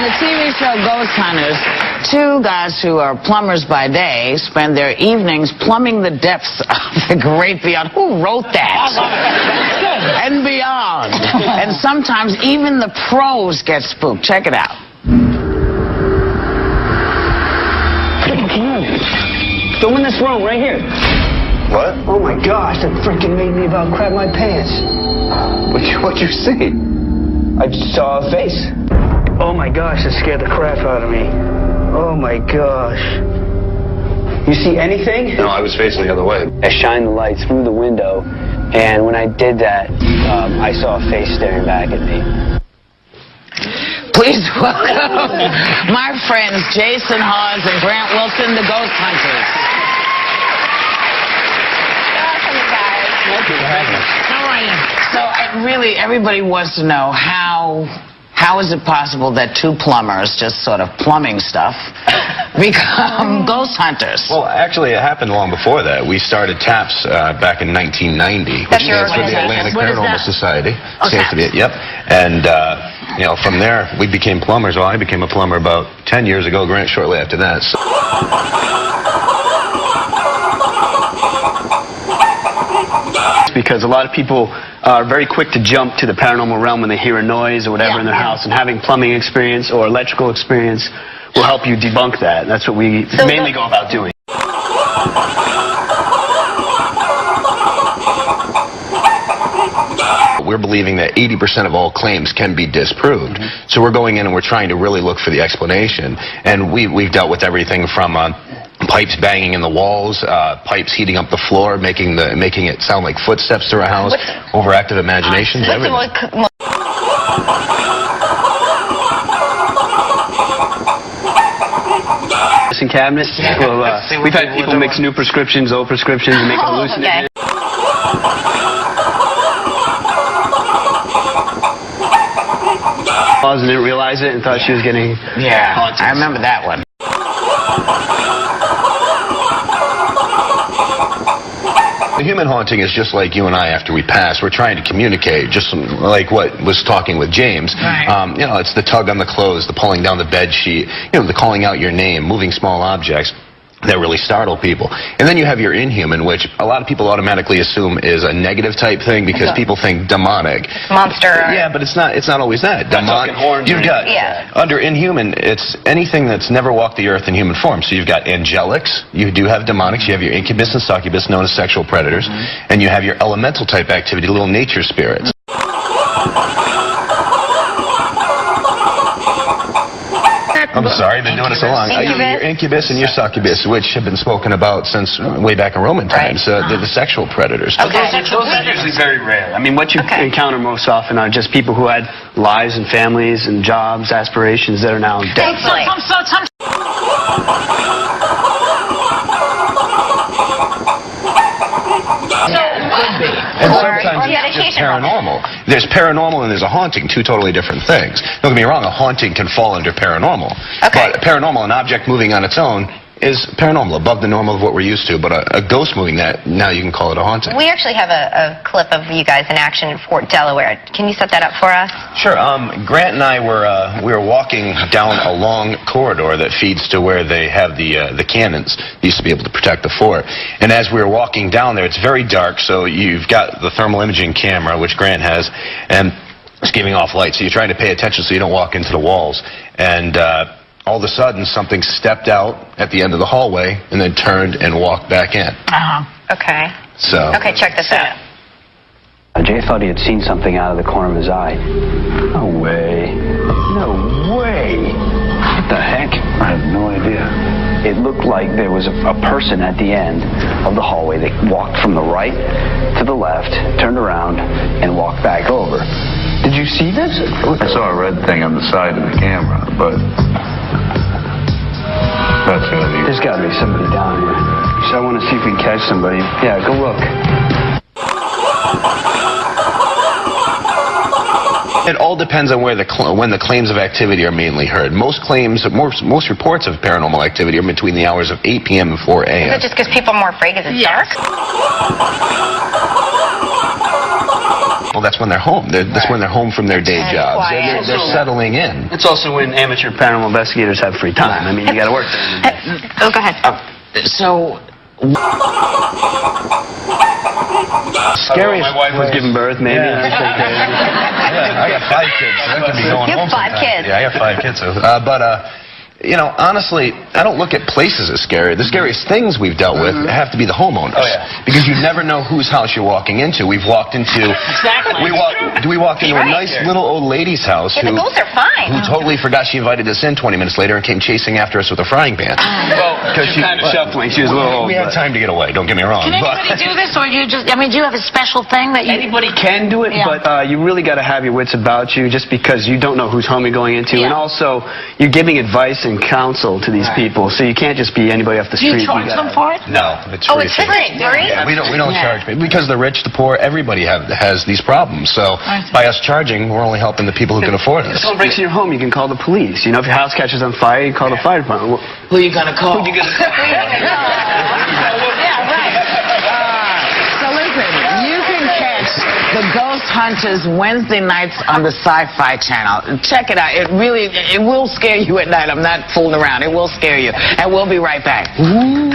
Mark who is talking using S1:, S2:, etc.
S1: On the TV show Ghost Hunters, two guys who are plumbers by day spend their evenings plumbing the depths of the great beyond. Who wrote that? And beyond. And sometimes even the pros get spooked. Check it out.
S2: Film in this room right here.
S3: What?
S2: Oh my gosh, that freaking made me about crap my pants.
S3: What'd you see?
S2: I just saw a face. Oh my gosh, that scared the crap out of me. Oh my gosh. You see anything?
S3: No, I was facing the other way.
S2: I shined the light through the window, and when I did that, I saw a face staring back at me.
S1: Please welcome my friends Jason Hawes and Grant Wilson, the Ghost Hunters. How are you? So really, everybody wants to know how is it possible that two plumbers, just sort of plumbing stuff, become ghost hunters?
S3: Well, actually, it happened long before that. We started TAPS back in 1990, which stands for the Atlantic Paranormal Society. Stands for the, yep. And you know, from there, we became plumbers. Well, I became a plumber about 10 years ago. Grant shortly after that. So
S2: because a lot of people are very quick to jump to the paranormal realm when they hear a noise or whatever in their house, and having plumbing experience or electrical experience will help you debunk that. That's what we mainly go about doing.
S3: we're believing that 80% of all claims can be disproved. So we're going in and we're trying to really look for the explanation. And we've dealt with everything from pipes banging in the walls, pipes heating up the floor, making it sound like footsteps through a house, overactive imaginations, everything.
S2: Cabinets. Well, we've had people mix new prescriptions, old prescriptions, and make hallucinations. And didn't realize it and thought she was getting haunted.
S1: I remember that one.
S3: The human haunting is just like you and I after we pass. We're trying to communicate, just like what was talking with James.
S1: Right.
S3: You know, it's the tug on the clothes, the pulling down the bed sheet, you know, the calling out your name, moving small objects that really startle people. And then you have your inhuman, which a lot of people automatically assume is a negative type thing because people think demonic.
S4: Monster.
S3: Yeah, but it's not always that. You've got under inhuman, it's anything that's never walked the earth in human form. So you've got angelics, you do have demonics, you have your incubus and succubus, known as sexual predators, and you have your elemental type activity, little nature spirits. I'm sorry, I've been doing it so long. Your incubus and your succubus, which have been spoken about since way back in Roman times. They're the sexual predators.
S2: Those are usually very rare. I mean, what you encounter most often are just people who had lives and families and jobs, aspirations that are now dead.
S3: And sometimes it's just paranormal. There's paranormal and there's a haunting, two totally different things. Don't get me wrong, a haunting can fall under paranormal. But paranormal, an object moving on its own, is paranormal, above the normal of what we're used to. But a ghost moving that, now you can call it a haunting.
S4: We actually have a clip of you guys in action in Fort Delaware. Can you set that up for us?
S3: Sure. Grant and I we were walking down a long corridor that feeds to where they have the cannons. They used to be able to protect the fort. And as we were walking down there, it's very dark, so you've got the thermal imaging camera, which Grant has, and it's giving off light. So you're trying to pay attention so you don't walk into the walls. And all of a sudden, something stepped out at the end of the hallway and then turned and walked back in.
S4: Okay.
S3: So.
S4: Okay, check this out.
S2: Jay thought he had seen something out of the corner of his eye. No way. No way. What the heck? I have no idea. It looked like there was a person at the end of the hallway that walked from the right to the left, turned around, and walked back over. Did you see this?
S5: I saw a red thing on the side of the camera, but that's really...
S2: There's got to be somebody down here. So I want to see if we can catch somebody. Yeah, go look.
S3: It all depends on when the claims of activity are mainly heard. Most reports of paranormal activity are between the hours of 8 p.m. and 4 a.m.
S4: Is it just because people are more afraid because it's dark?
S3: Well, that's when they're home. That's when they're home from their day jobs. They're settling in.
S2: It's also when amateur paranormal investigators have free time. I mean, you got to work there.
S4: Oh, go ahead.
S1: So,
S2: Scary. My wife was giving birth, maybe.
S3: Yeah. I got 5 kids, so that could be going
S4: You have
S3: home
S4: 5
S3: sometime.
S4: kids.
S3: Yeah, I got 5 kids. So, you know, honestly, I don't look at places as scary. The scariest things we've dealt with have to be the homeowners.
S2: Oh, yeah.
S3: Because you never know whose house you're walking into. We've walked into...
S1: Exactly.
S3: We walked into a nice little old lady's house
S4: Yeah, the goats are fine.
S3: who totally forgot she invited us in 20 minutes later and came chasing after us with a frying pan.
S2: Well, because she kind of shuffling. She was a little old.
S3: We had time to get away, don't get me wrong.
S1: can anybody do this, or you just, I mean, do you have a special thing that you...
S2: Anybody can do it,
S1: Yeah.
S2: but you really got to have your wits about you just because you don't know whose home you're going into.
S1: Yeah.
S2: And also, you're giving advice and counsel to these people, so you can't just be anybody off the
S1: Do you
S2: street.
S1: charge them for it?
S3: No, it's
S4: Oh,
S3: free.
S4: it's free.
S3: Yeah, we don't charge people because the rich, the poor, everybody has these problems. So by us charging, we're only helping the people who can afford
S2: If
S3: us.
S2: someone breaks in your home, you can call the police. You know, if your house catches on fire, you call the fire department.
S1: Who are you going to call?
S2: Who you gonna call?
S1: Yeah, right. So listen, you can catch the Ghost Hunters Wednesday nights on the Sci-Fi Channel. Check it out. It will scare you at night. I'm not fooling around. It will scare you. And we'll be right back. Ooh.